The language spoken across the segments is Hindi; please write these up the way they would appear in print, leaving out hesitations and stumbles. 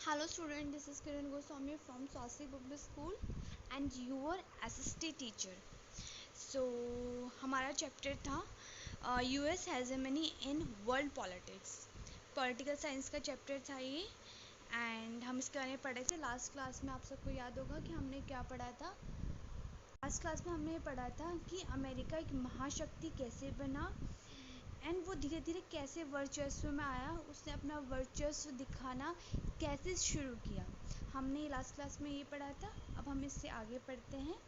Hello student, this is Kiran Goswami from Swasti Public School and your assistant teacher. So हमारा चैप्टर था US hegemony in world politics. Political science का चैप्टर था ये एंड हम इसके बारे में पढ़े थे लास्ट क्लास में। आप सबको याद होगा कि हमने क्या पढ़ा था। लास्ट क्लास में हमने पढ़ा था कि अमेरिका एक महाशक्ति कैसे बना एंड वो धीरे धीरे कैसे वर्चस्व में आया, उसने अपना वर्चस्व दिखाना कैसे शुरू किया। हमने लास्ट क्लास में ये पढ़ा था। अब हम इससे आगे पढ़ते हैं।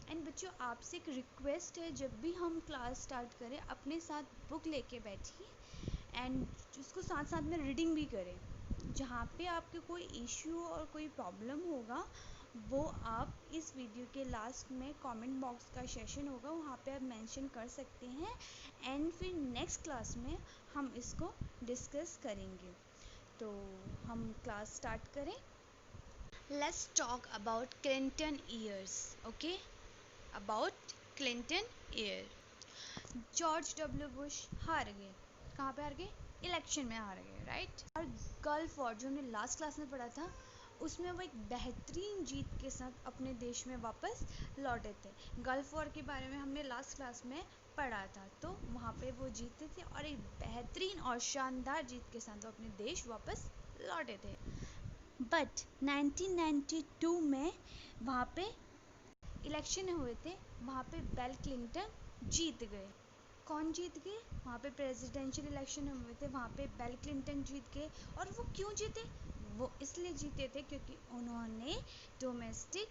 एंड बच्चों, आपसे एक रिक्वेस्ट है, जब भी हम क्लास स्टार्ट करें अपने साथ बुक लेके बैठिए एंड उसको साथ साथ में रीडिंग भी करें। जहाँ पे आपके कोई इश्यू और कोई प्रॉब्लम होगा वो आप इस वीडियो के लास्ट में कमेंट बॉक्स का सेशन होगा, वहाँ पे आप मेंशन कर सकते हैं एंड फिर नेक्स्ट क्लास में हम इसको डिस्कस करेंगे। तो हम क्लास स्टार्ट करें। Let's talk about Clinton years. Okay, about Clinton year. George W Bush हार गए। कहाँ पे हार गए? इलेक्शन में हार गए, राइट। और गल्फ वॉर जो हमने लास्ट क्लास में पढ़ा था उसमें वो एक बेहतरीन जीत के साथ अपने देश में वापस लौटे थे। गल्फ वॉर के बारे में हमने लास्ट क्लास में पढ़ा था, तो वहाँ पे वो जीते थे और एक बेहतरीन और शानदार जीत के साथ वो अपने देश वापस लौटे थे। बट 1992 में वहाँ पे इलेक्शन हुए थे, वहाँ पे बिल क्लिंटन जीत गए। कौन जीत गए? वहाँ पे प्रेसिडेंशियल इलेक्शन हुए थे, वहाँ पे बिल क्लिंटन जीत गए। और वो क्यों जीते? वो इसलिए जीते थे क्योंकि उन्होंने डोमेस्टिक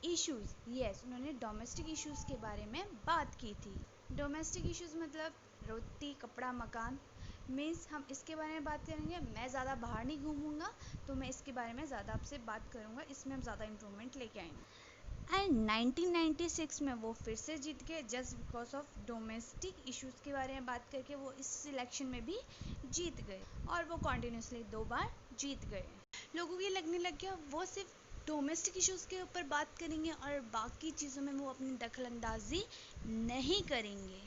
इश्यूज़, उन्होंने डोमेस्टिक इश्यूज़ के बारे में बात की थी। डोमेस्टिक इश्यूज़ मतलब रोटी कपड़ा मकान। मीन्स हम इसके बारे में बात करेंगे। मैं ज़्यादा बाहर नहीं घूमूंगा तो मैं इसके बारे में ज़्यादा आपसे बात करूँगा, इसमें हम ज़्यादा इम्प्रूवमेंट लेके आएंगे। एंड 1996 में वो फिर से जीत गए just because of domestic issues के बारे में बात करके वो इस इलेक्शन में भी जीत गए और वो कॉन्टीन्यूसली 2 बार जीत गए। लोगों को ये लगने लग गया वो सिर्फ डोमेस्टिक इश्यूज़ के ऊपर बात करेंगे और बाकी चीज़ों में वो अपनी दखलंदाजी नहीं करेंगे।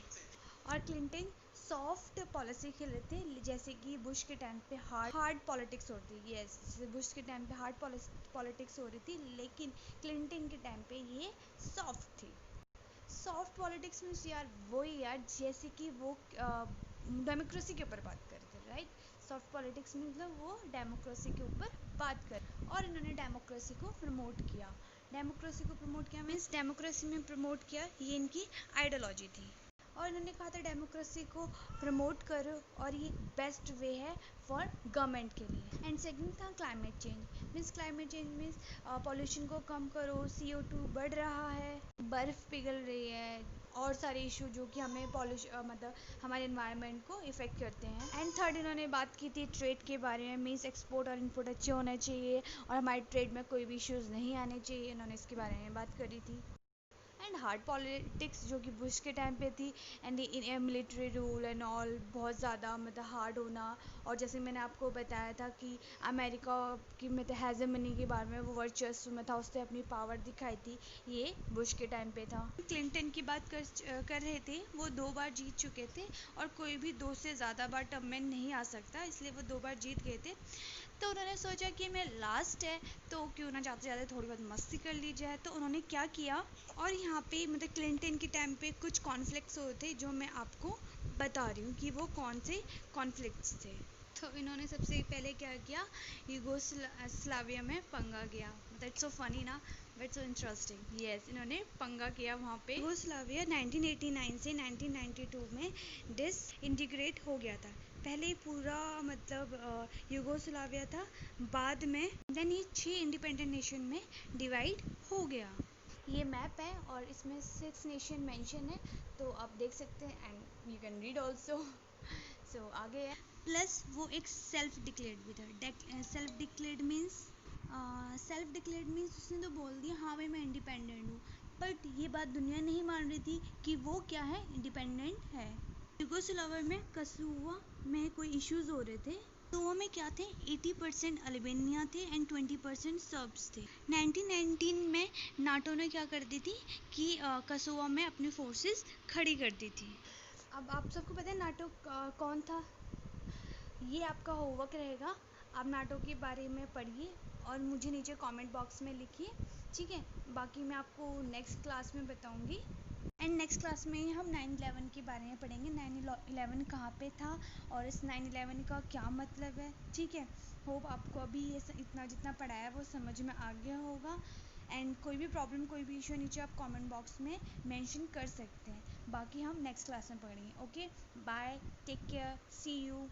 और क्लिंटन सॉफ्ट पॉलिसी खेले थे, जैसे कि बुश के टाइम पे हार्ड पॉलिटिक्स होती थी। यस, बुश के टाइम पे हार्ड पॉलिटिक्स हो रही थी, लेकिन क्लिंटन के टाइम पे ये सॉफ्ट थी। सॉफ्ट पॉलिटिक्स मीन्स यार जैसे कि वो डेमोक्रेसी के ऊपर बात करते थे, राइट। सॉफ्ट पॉलिटिक्स मतलब वो डेमोक्रेसी के ऊपर बात कर, और इन्होंने डेमोक्रेसी को प्रमोट किया। डेमोक्रेसी को प्रमोट किया मीन्स डेमोक्रेसी में प्रमोट किया, ये इनकी आइडियोलॉजी थी। और इन्होंने कहा था डेमोक्रेसी को प्रमोट करो और ये बेस्ट वे है फॉर गवर्नमेंट के लिए। एंड सेकंड था climate change. Means climate change means pollution को कम करो, CO2 बढ़ रहा है, बर्फ़ पिघल रही है और सारे इशू जो कि हमें मतलब हमारे इन्वायरमेंट को इफ़ेक्ट करते हैं। एंड थर्ड इन्होंने बात की थी ट्रेड के बारे में। मीन्स एक्सपोर्ट और इनपुट अच्छे होने चाहिए और हमारे ट्रेड में कोई भी इश्यूज़ नहीं आने चाहिए, इन्होंने इसके बारे में बात करी थी। एंड हार्ड पॉलिटिक्स जो कि बुश के टाइम पे थी, and military rule and all बहुत ज़्यादा मतलब हार्ड होना। और जैसे मैंने आपको बताया था कि अमेरिका की मतलब हेजेमनी के बारे में वो वर्चस्व में था, उसने अपनी पावर दिखाई थी, ये बुश के टाइम पे था। क्लिंटन की बात कर रहे थे, वो 2 बार जीत चुके थे और कोई भी 2 से ज़्यादा बार टर्म में नहीं आ सकता, इसलिए वो 2 बार जीत गए थे। तो उन्होंने सोचा कि मैं लास्ट है तो क्यों ना जाते जाते थोड़ी बहुत मस्ती कर ली जाए, तो उन्होंने क्या किया। और यहाँ पे मतलब क्लिंटन के टाइम पे कुछ कॉन्फ्लिक्ट्स हुए थे जो मैं आपको बता रही हूँ कि वो कौन से कॉन्फ्लिक्ट्स थे। तो इन्होंने सबसे पहले क्या किया, यूगोस्लाविया में पंगा किया। दैट्स सो फनी ना, बट सो इंटरेस्टिंग। यस, इन्होंने पंगा किया वहाँ पे। यूगोस्लाविया 1989 से 1992 में डिसइंटीग्रेट हो गया था। पहले पूरा मतलब यूगोस्लाविया था, बाद में देन ये 6 इंडिपेंडेंट नेशन में डिवाइड हो गया। ये मैप है और इसमें 6 नेशन मेंशन है, तो आप देख सकते हैं and you can read also. So आगे है। प्लस वो एक सेल्फ डिक्लेयर्ड भी था। सेल्फ डिक्लेयर्ड मीन्स उसने तो बोल दिया हाँ भाई मैं इंडिपेंडेंट हूँ, बट ये बात दुनिया नहीं मान रही थी कि वो क्या है, इंडिपेंडेंट है। यूगोस्लाविया में कसूवा में कोई इश्यूज हो रहे थे, तो वो में क्या थे, 80% अल्बानिया थे एंड 20% सर्ब्स थे। 1919 में नाटो ने क्या कर दी थी कि कसूवा में अपनी फोर्सेस खड़ी कर दी थी। अब आप सबको पता है नाटो कौन था। ये आपका होमवर्क रहेगा, आप नाटो के बारे में पढ़िए और मुझे नीचे कमेंट बॉक्स में लिखिए, ठीक है। बाकी मैं आपको नेक्स्ट क्लास में बताऊंगी। एंड नेक्स्ट क्लास में हम 9/11 के बारे में पढ़ेंगे, 9/11 कहाँ पे था और इस 9/11 का क्या मतलब है, ठीक है। होप आपको अभी ये इतना जितना पढ़ाया वो समझ में आ गया होगा। एंड कोई भी प्रॉब्लम, कोई भी इशू नीचे आप कमेंट बॉक्स में मेंशन कर सकते हैं। बाकी हम नेक्स्ट क्लास में पढ़ेंगे। Okay, bye, take care, see you.